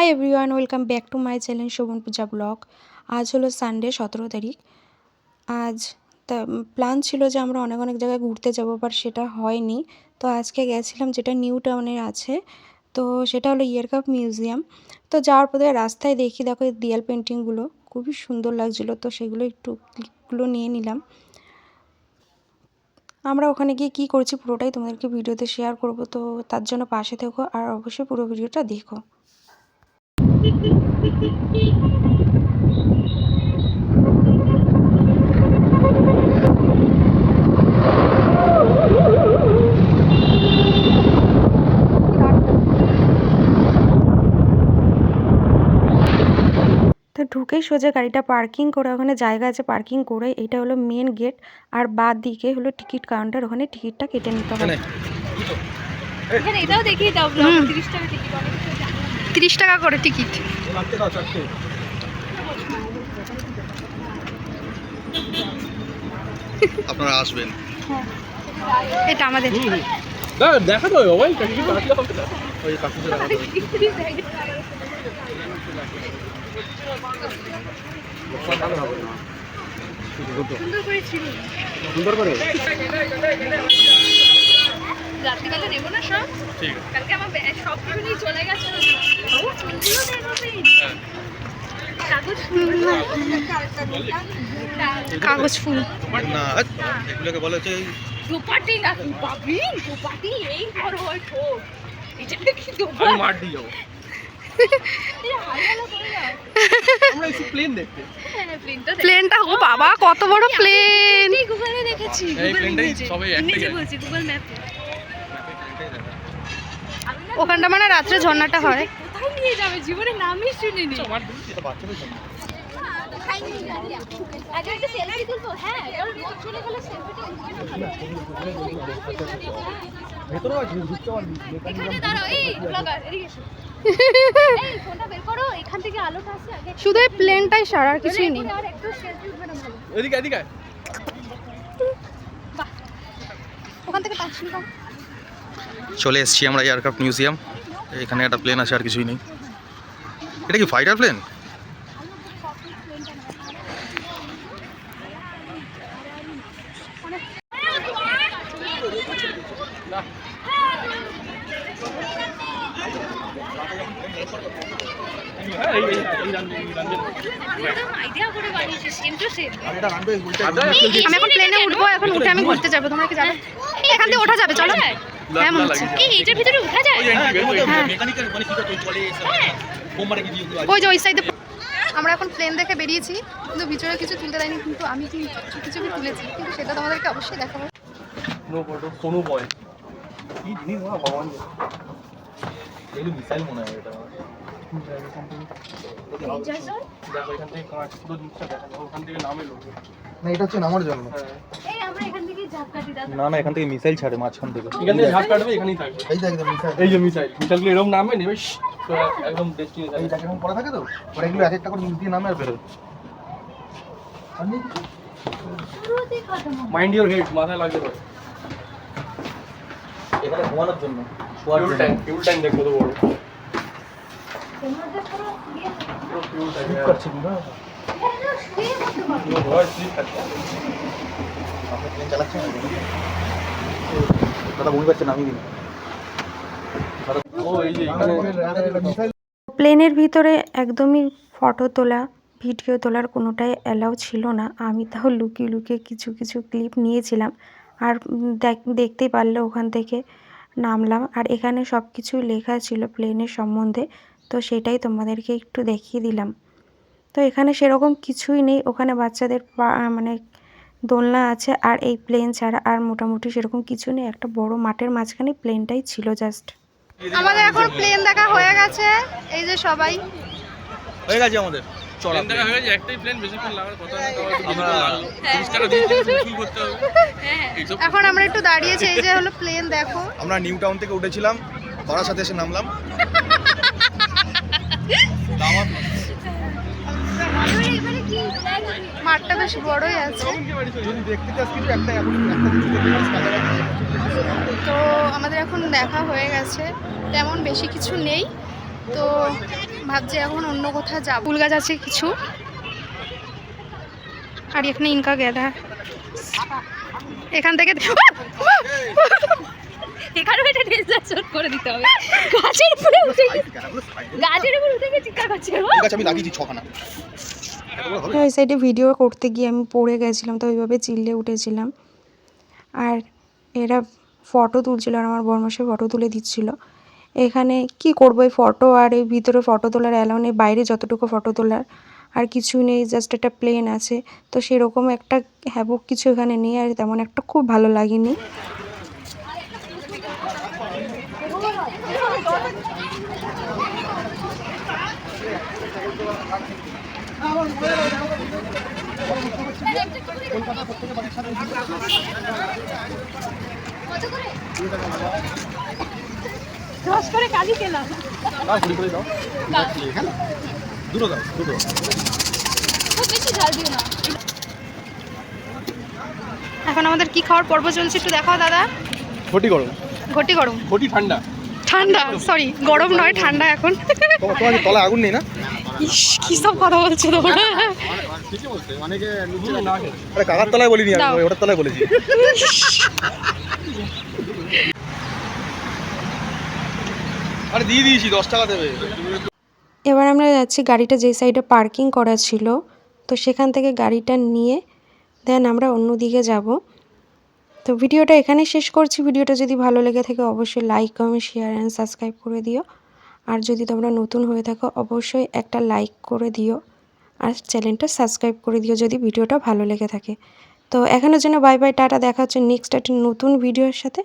High everyone, welcome back to my channel Shovan Puja vlog. আজ হলো Sunday 17 তারিখ। আজ প্ল্যান ছিল যে আমরা অনেক অনেক জায়গায় ঘুরতে যাব, বাট সেটা হয়নি। তো আজকে গেছিলাম যেটা নিউ টাউনে আছে, তো সেটা হলো ইয়ারকাপ মিউজিয়াম। তো যাওয়ার পথে রাস্তায় দেখি, দেখো এই দেয়াল পেন্টিংগুলো খুবই সুন্দর লাগছিলো, তো সেগুলো একটু ক্লিপগুলো নিয়ে নিলাম। আমরা ওখানে গিয়ে কী করছি পুরোটাই তোমাদেরকে ভিডিওতে শেয়ার করব, তো তার জন্য পাশে থেকো আর অবশ্যই পুরো ভিডিওটা দেখো। তো ঢুকেই সোজা গাড়িটা পার্কিং করে, ওখানে জায়গা আছে পার্কিং করে, এটা হলো মেন গেট। আর বাদ দিকে হলো টিকিট কাউন্টার, ওখানে টিকিটটা কেটে নিতে হবে। এখানে এটাও দেখিয়ে দাও, 30 টাকা টিকিট, 30 টাকা করে টিকিট। আপনারা আসবেন। এটা আমাদের দেখা তো ভাই, টিকিট কাটলে হবে না। ওই কাকুকে দেখা দাও। সুন্দর করে ছিল, সুন্দর করে রাত্রিবেলা নেবো না সব। ঠিক আছে, কালকে আমার সব কিছু নিয়ে চলে গেছে। ও চুলগুলো দেখো, কাগজ ফুল, কাগজ ফুল না, এগুলোকে বলা হচ্ছে দুপাটি নাকি বাবি, দুপাটি এই বড় হয় ঠোঁট, এটা কি দুপাটি? আমি মার দিয়ে যাবো। আমরা একটু প্লেন দেখতে। প্লেনটা, ও বাবা কত বড় প্লেন! গুগলে দেখেছি, এই প্লেনটাই সবাই একটা বলছি গুগল ম্যাপে। ওখানটা মানে রাত্রে ঝর্ণাটা হয়। কোথায় নিয়ে যাবে, জীবনে নামই শুনিনি। আমার দিন এটা বাচ্চাদের জন্য। আগে একটা সেলফি তুলবো, হ্যাঁ কারণ রোদ চলে গেলে সেলফিটা ভেতরেও আছে, ঢুকতে পারবি। এখানে দাঁড়াও, এই ব্লগার এদিকে এসো। এই ফোনটা বের করো, এখান থেকে আলোটা আসে আগে। শুধু এই প্লেনটাই সারা, আর কিছুই নেই। আর একটু সেলফি উঠবে না ভালো? এদিকে এদিকে। বাহ, ওখান থেকে টাচি দাও। চলে এসেছি আমরা এয়ারক্রাফট মিউজিয়াম। এখানে একটা প্লেন আছে, আর কিছুই নেই। এটা কি ফাইটার প্লেন? আমি এখন প্লেনে উঠবো, এখন উঠে আমি ঘুরতে যাবো। তোমরা কি যাবে? এখান থেকে ওঠা যাবে, চলো। হ্যাঁ মনে হচ্ছে। এই এইটার ভিতরে ওঠা যায়? ওই যে ওই সাইডে। আমরা এখন প্লেন দেখে বেরিয়েছি, কিন্তু ভিতরে কিছু তুলতে দেয়নি, কিন্তু আমি কিছু তুলেছি, কিন্তু সেটা তোমাদেরকে অবশ্যই দেখাবো। নো ফটো সোনো বয় কি জিনিস না ভগবান, এগুলো মিসাইল মনে হয়। এটা দেখো এখান থেকে কাঁচ পুরো জিনিসটা দেখা যায়, ওখান থেকে নামে লোক না, এটা হচ্ছে নামার জন্য। এই আমরা এখান থেকে ঝাঁপ কাটি দাও। না না, এখান থেকে মিসাইল ছাড়ে মাঝখান থেকে। এখান থেকে ঝাঁপ কাটবে, এখানেই থাকবে। এই যে একদম মিসাইল, এই যে মিসাইলগুলো এরকম নামে নেবে, তো একদম ডেস্টিনেশন। এই জায়গা পড়া থাকে তো, ওরা এগুলো এক একটা করে নিচ দিয়ে নামে আর বেরোয়। শুরুতেই খতম। মাইন্ড ইওর হেড, মাথায় লাগবে তো। এখানে ঘুমানোর জন্য ফিউল ট্যাঙ্ক দেখো তো বড়। তোমাদের পুরো ইয়ে পুরো ফিউল ট্যাঙ্ক করছে না, এখানে শুয়ে করতে পারবে। পুরো ভয় স্লিপ খাচ্ছে। আপনি প্লেন চালাচ্ছেন না দাদা, বুঝতে পারছেন আমি দিন। ও এই যে এখানে প্লেনের ভিতরে একদমই ফটো তোলা, ভিডিও তোলার কোনোটাই অ্যালাউ ছিল না। আমি তাও লুকিয়ে লুকিয়ে কিছু কিছু ক্লিপ নিয়েছিলাম। আর দেখতেই পারলে ওখান থেকে নামলাম, আর এখানে সব কিছুই লেখা ছিল প্লেনের সম্বন্ধে, তো সেটাই তোমাদেরকে একটু দেখিয়ে দিলাম। তো এখানে সেরকম কিছুই নেই, ওখানে বাচ্চাদের মানে দোলনা আছে, আর এই প্লেন ছাড়া আর মোটামুটি সেরকম কিছু নেই। একটা বড় মাঠের মাঝখানে প্লেনটাই ছিল জাস্ট। আমাদের এখন প্লেন দেখা হয়ে গেছে, এই যে সবাই। হয়ে গেছে আমাদের চলা। প্লেন দেখা হয়ে গেছে, একটাই প্লেন, বেশিক্ষণ লাগার কথা না। আমরা 30 টাকা দিয়ে ফুল করতে হবে। এইসব এখন আমরা একটু দাঁড়িয়েছি, এই যে হলো প্লেন দেখো। আমরা নিউ টাউন থেকে উঠেছিলাম, বারাসাতে এসে নামলাম। মাঠটা বেশ বড়ই আছে। যদি দেখতে চাস কিছু একটা এখন একটা জিনিস দেখতে চাস কাছাকাছি। তো আমাদের এখন দেখা হয়ে গেছে, তেমন বেশি কিছু নেই। তো ভাবছি এখন অন্য কোথাও যাব। ফুল গাছ আছে কিছু, আর এখানে ইনকা গেঁদা। এখান থেকে এখানে একটা ডেঞ্জার শট করে দিতে হবে। গাছের উপরে উঠে চিৎকার করছে। আমি লাগিয়েছি 6খানা। ওই সাইডে ভিডিও করতে গিয়ে আমি পড়ে গেছিলাম, তো ওইভাবে চিল্লে উঠেছিলাম। আর এরা ফটো তুলছিল আর আমার বরমশাই ফটো তুলে দিচ্ছিল। এখানে কি করবো, এই ফটো আর এই ভিতরে ফটো তোলার অ্যালাউ নেই, বাইরে যতটুকু ফটো তোলার আর কিছু নেই, জাস্ট একটা প্লেন আছে। তো সেরকম একটা হ্যাবক কিছু এখানে নেই, আর তেমন একটা খুব ভালো লাগেনি। রস করে কালি খেলাম। দুটো দাও, দুটো। খুব বেশি ঝাল দিও না। এখন আমাদের কি খাওয়ার পর্ব চলছে একটু দেখাও দাদা। ঘটি গরম। ঘটি গরম, ঘটি ঠান্ডা। ঠান্ডা, সরি গরম নয় ঠান্ডা এখন। তোমার তলা আগুন নেই না? ইস, কি সব কথা বলছো তোমরা। ঠিকই বলছে, অনেকে নিচে না খেলে। আরে কাকার তলায় বলিনি, দাও। আমি ওটার তলায় বলেছি। আরে দিয়ে দিয়েছি, 10 টাকা দেবে। এবার আমরা যাচ্ছি, গাড়িটা যে সাইডে পার্কিং করা ছিল তো সেখান থেকে গাড়িটা নিয়ে দেন আমরা অন্য দিকে যাব। তো ভিডিওটা এখানে শেষ করছি। ভিডিওটা যদি ভালো লেগে থাকে অবশ্যই like, comment, share and subscribe করে দিও। আর যদি তোমরা নতুন হয়ে থাকো অবশ্যই একটা লাইক করে দিও আর চ্যানেলটা সাবস্ক্রাইব করে দিও যদি ভিডিওটা ভালো লেগে থাকে। তো এখনের জন্য বাই বাই, টাটা, দেখা হচ্ছে নেক্সট একটা নতুন ভিডিওর সাথে।